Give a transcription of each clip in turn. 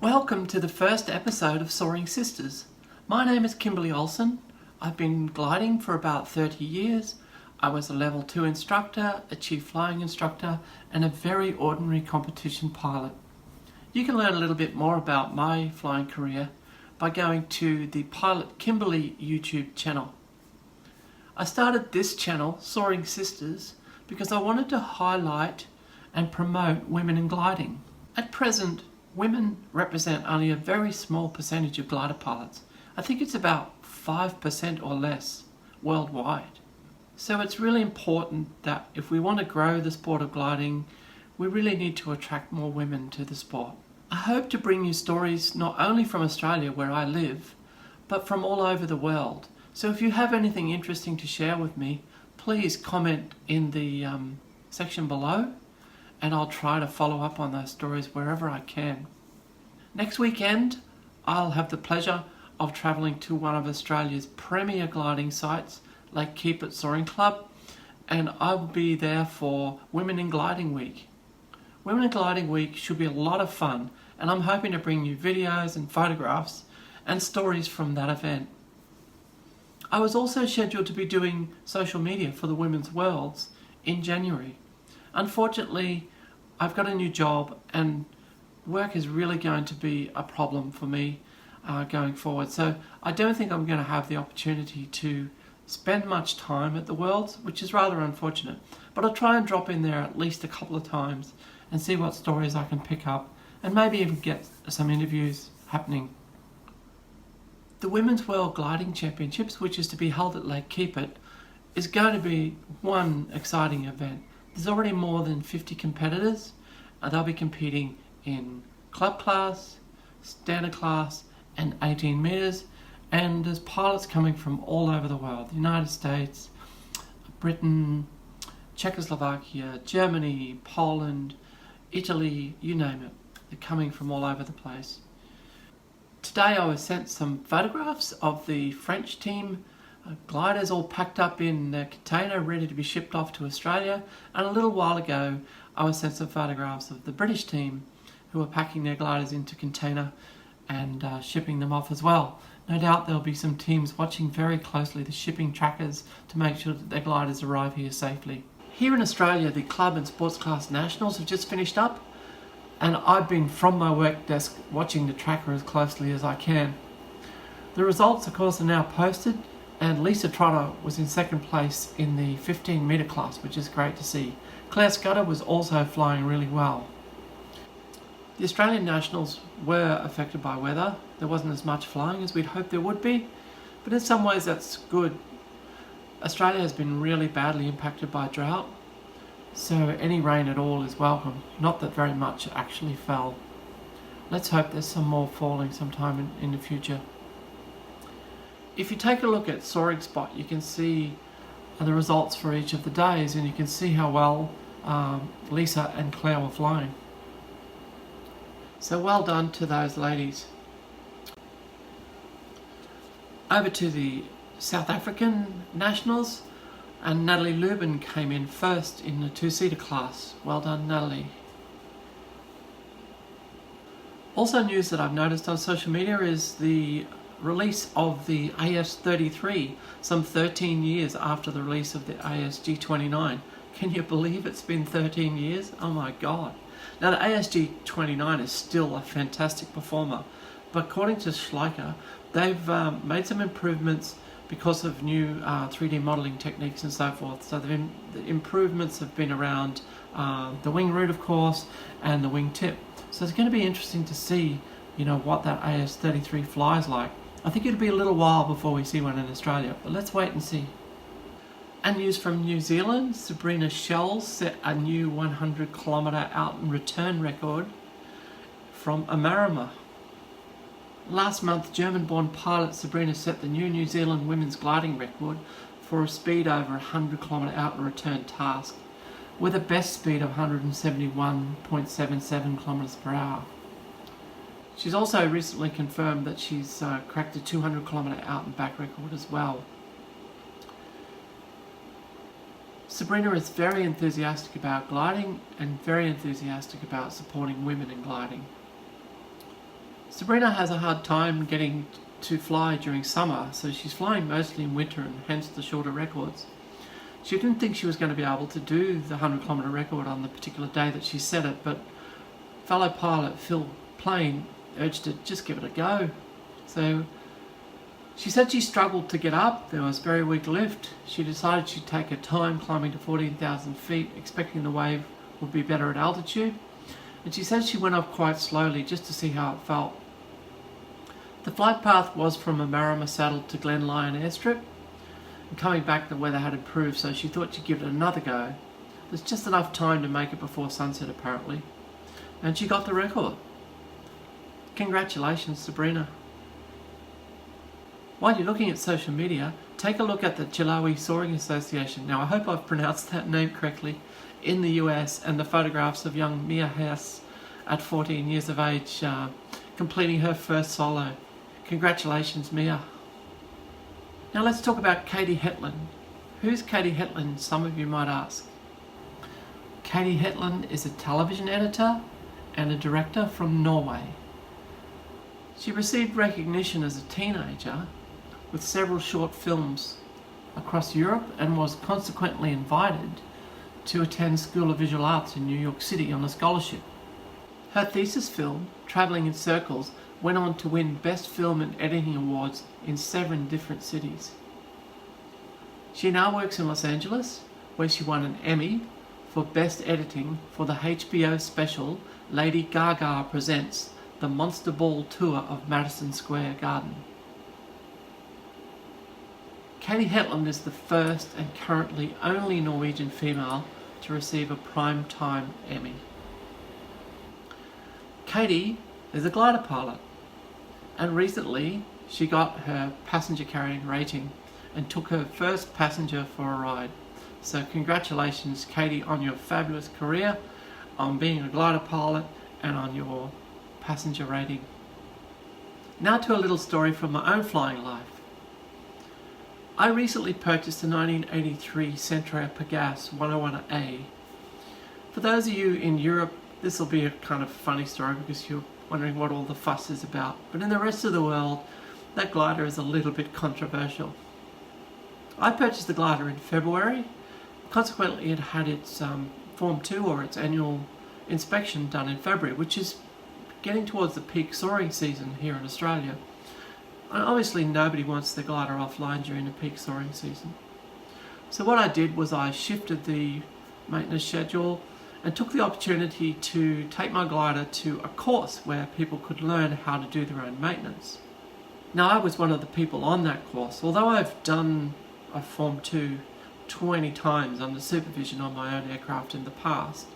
Welcome to the first episode of Soaring Sisters. My name is Kimberly Olsen. I've been gliding for about 30 years. I was a level 2 instructor, a chief flying instructor, and a very ordinary competition pilot. You can learn a little bit more about my flying career by going to the Pilot Kimberly YouTube channel. I started this channel, Soaring Sisters, because I wanted to highlight and promote women in gliding. At present, women represent only a very small percentage of glider pilots. I think it's about 5% or less worldwide. So it's really important that if we want to grow the sport of gliding, we really need to attract more women to the sport. I hope to bring you stories not only from Australia, where I live, but from all over the world. So if you have anything interesting to share with me, please comment in the section below, and I'll try to follow up on those stories wherever I can. Next weekend, I'll have the pleasure of travelling to one of Australia's premier gliding sites, Lake Keep Soaring Club, and I will be there for Women in Gliding Week. Women in Gliding Week should be a lot of fun, and I'm hoping to bring you videos and photographs and stories from that event. I was also scheduled to be doing social media for the Women's Worlds in January. Unfortunately, I've got a new job and work is really going to be a problem for me going forward. So I don't think I'm going to have the opportunity to spend much time at the Worlds, which is rather unfortunate. But I'll try and drop in there at least a couple of times and see what stories I can pick up and maybe even get some interviews happening. The Women's World Gliding Championships, which is to be held at Lake Keepit, is going to be one exciting event. There's already more than 50 competitors, and they'll be competing in club class, standard class, and 18 metres. And there's pilots coming from all over the world: the United States, Britain, Czechoslovakia, Germany, Poland, Italy, you name it. They're coming from all over the place. Today I was sent some photographs of the French team gliders all packed up in a container ready to be shipped off to Australia, and a little while ago I was sent some photographs of the British team who are packing their gliders into container and shipping them off as well. No doubt there'll be some teams watching very closely the shipping trackers to make sure that their gliders arrive here safely. Here in Australia, the club and sports class nationals have just finished up, and I've been from my work desk watching the tracker as closely as I can. The results, of course, are now posted, and Lisa Trotter was in second place in the 15 metre class, which is great to see. Claire Scudder was also flying really well. The Australian nationals were affected by weather. There wasn't as much flying as we'd hoped there would be, but in some ways that's good. Australia has been really badly impacted by drought, so any rain at all is welcome. Not that very much actually fell. Let's hope there's some more falling sometime in the future. If you take a look at Soaring Spot, you can see the results for each of the days, and you can see how well Lisa and Claire were flying. So well done to those ladies. Over to the South African nationals, and Natalie Lubin came in first in the 2-seater class. Well done, Natalie. Also, news that I've noticed on social media is the release of the AS33 some 13 years after the release of the ASG29. Can you believe it's been 13 years? Oh my god. Now the ASG29 is still a fantastic performer, but according to Schleicher, they've made some improvements because of new 3D modelling techniques and so forth. So the improvements have been around the wing root, of course, and the wing tip. So it's going to be interesting to see, what that AS33 flies like. I think it'll be a little while before we see one in Australia, but let's wait and see. And news from New Zealand: Sabrina Shell set a new 100-kilometre out and return record from Omarama. Last month, German-born pilot Sabrina set the New Zealand women's gliding record for a speed over 100-kilometre out and return task, with a best speed of 171.77 kilometres per hour. She's also recently confirmed that she's cracked a 200-kilometre out and back record as well. Sabrina is very enthusiastic about gliding and very enthusiastic about supporting women in gliding. Sabrina has a hard time getting to fly during summer, so she's flying mostly in winter and hence the shorter records. She didn't think she was going to be able to do the 100-kilometre record on the particular day that she set it, but fellow pilot Phil Plain urged her to just give it a go. So she said she struggled to get up, there was very weak lift. She decided she'd take her time climbing to 14,000 feet, expecting the wave would be better at altitude. And she said she went up quite slowly just to see how it felt. The flight path was from Omarama Saddle to Glen Lyon Airstrip, and coming back the weather had improved, so she thought she'd give it another go. There's just enough time to make it before sunset apparently, and she got the record. Congratulations, Sabrina. While you're looking at social media, take a look at the Chilawi Soaring Association. Now I hope I've pronounced that name correctly, in the US, and the photographs of young Mia Hess at 14 years of age completing her first solo. Congratulations, Mia. Now let's talk about Katie Hetland. Who's Katie Hetland, some of you might ask? Katie Hetland is a television editor and a director from Norway. She received recognition as a teenager with several short films across Europe and was consequently invited to attend School of Visual Arts in New York City on a scholarship. Her thesis film, Travelling in Circles, went on to win Best Film and Editing Awards in 7 different cities. She now works in Los Angeles, where she won an Emmy for Best Editing for the HBO special Lady Gaga Presents the Monster Ball Tour of Madison Square Garden. Katie Hetland is the first and currently only Norwegian female to receive a Primetime Emmy. Katie is a glider pilot, and recently she got her passenger carrying rating and took her first passenger for a ride. So congratulations, Katie, on your fabulous career, on being a glider pilot, and on your passenger rating. Now to a little story from my own flying life. I recently purchased a 1983 Centrair Pegase 101A. For those of you in Europe, this will be a kind of funny story because you're wondering what all the fuss is about. But in the rest of the world, that glider is a little bit controversial. I purchased the glider in February. Consequently, it had its Form 2 or its annual inspection done in February, which is getting towards the peak soaring season here in Australia. And obviously nobody wants their glider offline during the peak soaring season. So what I did was I shifted the maintenance schedule and took the opportunity to take my glider to a course where people could learn how to do their own maintenance. Now I was one of the people on that course. Although I've done a Form 2 20 times under supervision on my own aircraft in the past,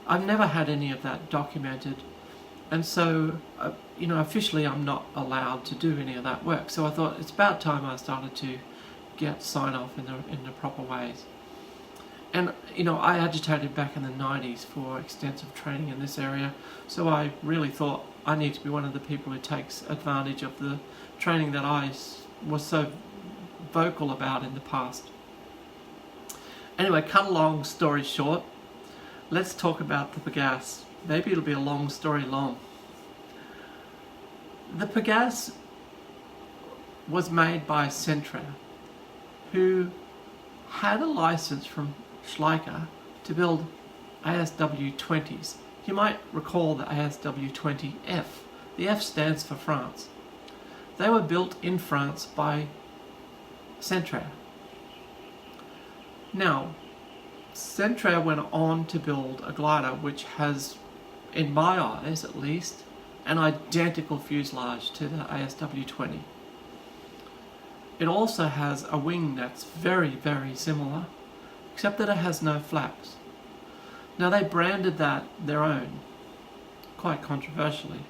I've never had any of that documented. And so, officially I'm not allowed to do any of that work. So I thought it's about time I started to get sign-off in the proper ways. And, I agitated back in the 90s for extensive training in this area. So I really thought I need to be one of the people who takes advantage of the training that I was so vocal about in the past. Anyway, cut a long story short, let's talk about the Pegase. Maybe it'll be a long story long. The Pegase was made by Centrair, who had a license from Schleicher to build ASW-20s. You might recall the ASW-20F. The F stands for France. They were built in France by Centrair. Now, Centrair went on to build a glider which has, in my eyes at least, an identical fuselage to the ASW-20. It also has a wing that's very, very similar, except that it has no flaps. Now they branded that their own, quite controversially.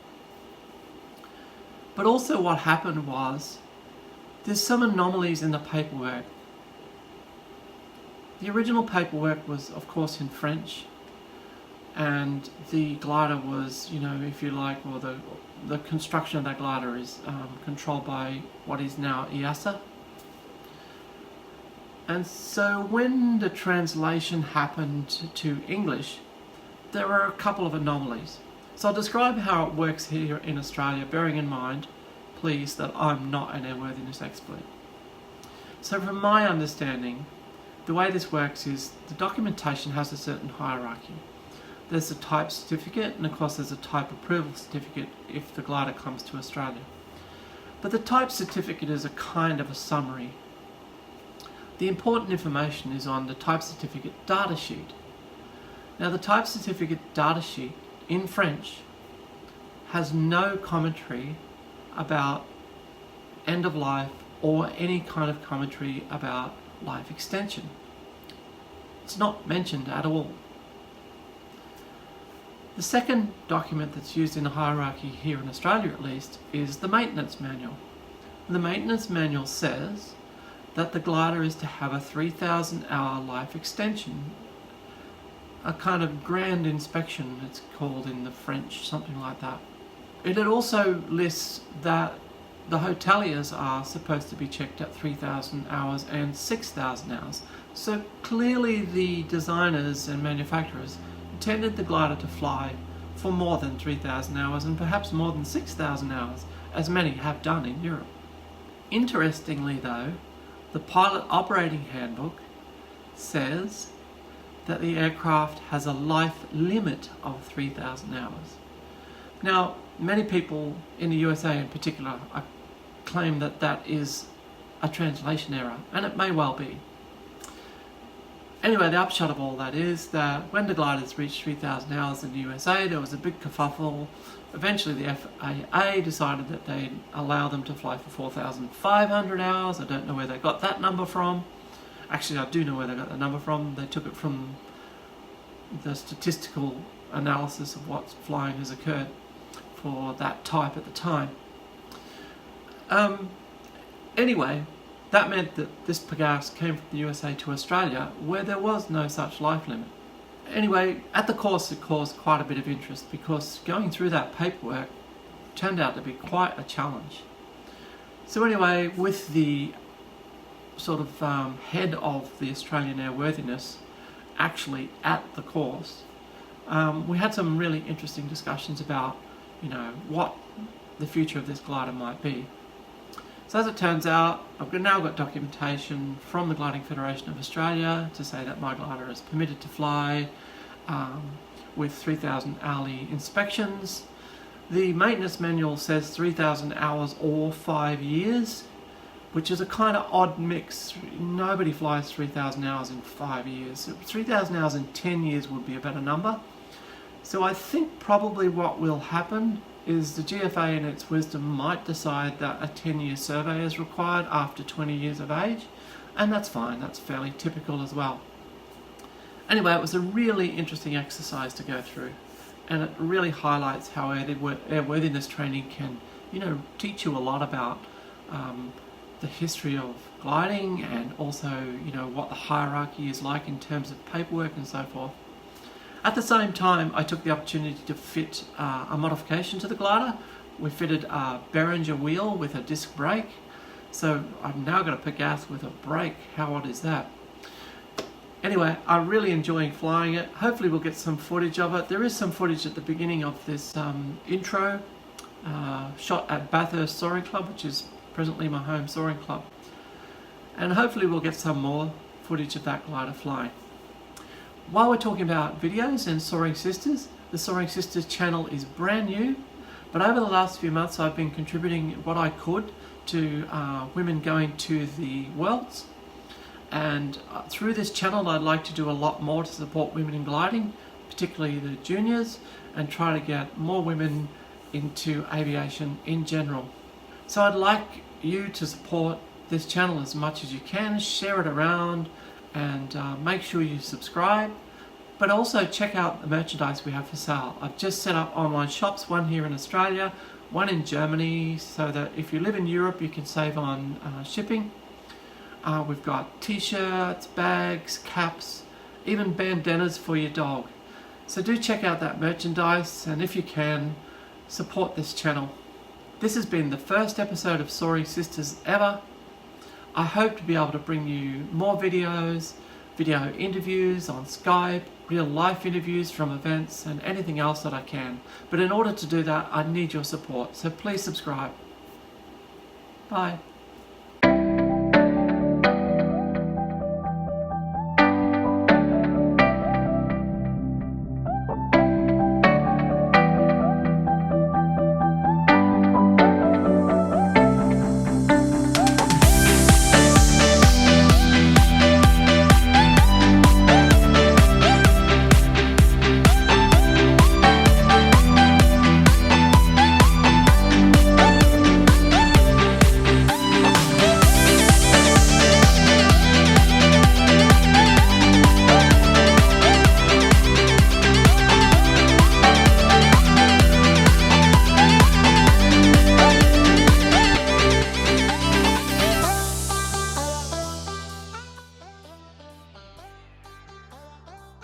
But also what happened was, there's some anomalies in the paperwork. The original paperwork was, of course, in French, and the glider was, if you like, or the construction of that glider is controlled by what is now EASA. And so when the translation happened to English, there were a couple of anomalies. So I'll describe how it works here in Australia, bearing in mind, please, that I'm not an airworthiness expert. So from my understanding, the way this works is the documentation has a certain hierarchy. There's a type certificate, and of course there's a type approval certificate if the glider comes to Australia. But the type certificate is a kind of a summary. The important information is on the type certificate data sheet. Now the type certificate data sheet in French has no commentary about end of life or any kind of commentary about life extension. It's not mentioned at all. The second document that's used in the hierarchy here in Australia at least is the maintenance manual. The maintenance manual says that the glider is to have a 3,000 hour life extension, a kind of grand inspection it's called in the French, something like that. It also lists that the hoteliers are supposed to be checked at 3,000 hours and 6,000 hours. So clearly the designers and manufacturers intended the glider to fly for more than 3,000 hours and perhaps more than 6,000 hours, as many have done in Europe. Interestingly though, the pilot operating handbook says that the aircraft has a life limit of 3,000 hours. Now, many people in the USA in particular claim that that is a translation error, and it may well be. Anyway, the upshot of all that is that when the gliders reached 3,000 hours in the USA, there was a big kerfuffle. Eventually the FAA decided that they'd allow them to fly for 4,500 hours. I don't know where they got that number from. Actually, I do know where they got that number from. They took it from the statistical analysis of what flying has occurred for that type at the time. Anyway, that meant that this Pegase came from the USA to Australia, where there was no such life limit. Anyway, at the course it caused quite a bit of interest because going through that paperwork turned out to be quite a challenge. So anyway, with the sort of head of the Australian Airworthiness actually at the course, we had some really interesting discussions about, what the future of this glider might be. So as it turns out, I've now got documentation from the Gliding Federation of Australia to say that my glider is permitted to fly with 3,000 hourly inspections. The maintenance manual says 3,000 hours or 5 years, which is a kind of odd mix. Nobody flies 3,000 hours in 5 years. 3,000 hours in 10 years would be a better number. So I think probably what will happen is the GFA in its wisdom might decide that a 10-year survey is required after 20 years of age, and that's fine, that's fairly typical as well. Anyway, it was a really interesting exercise to go through, and it really highlights how airworthiness training can, teach you a lot about the history of gliding and also, what the hierarchy is like in terms of paperwork and so forth. At the same time, I took the opportunity to fit a modification to the glider. We fitted a Behringer wheel with a disc brake. So I've now got a Pegase with a brake. How odd is that? Anyway, I'm really enjoying flying it. Hopefully we'll get some footage of it. There is some footage at the beginning of this intro, shot at Bathurst Soaring Club, which is presently my home soaring club. And hopefully we'll get some more footage of that glider flying. While we're talking about videos and Soaring Sisters, the Soaring Sisters channel is brand new, but over the last few months I've been contributing what I could to women going to the Worlds, and through this channel I'd like to do a lot more to support women in gliding, particularly the juniors, and try to get more women into aviation in general. So I'd like you to support this channel as much as you can, share it around, and make sure you subscribe, but also check out the merchandise we have for sale. I've just set up online shops, one here in Australia, one in Germany, so that if you live in Europe you can save on shipping. We've got t-shirts, bags, caps, even bandanas for your dog. So do check out that merchandise, and if you can, support this channel. This has been the first episode of Soaring Sisters ever. I hope to be able to bring you more videos, video interviews on Skype, real life interviews from events and anything else that I can. But in order to do that, I need your support, so please subscribe. Bye.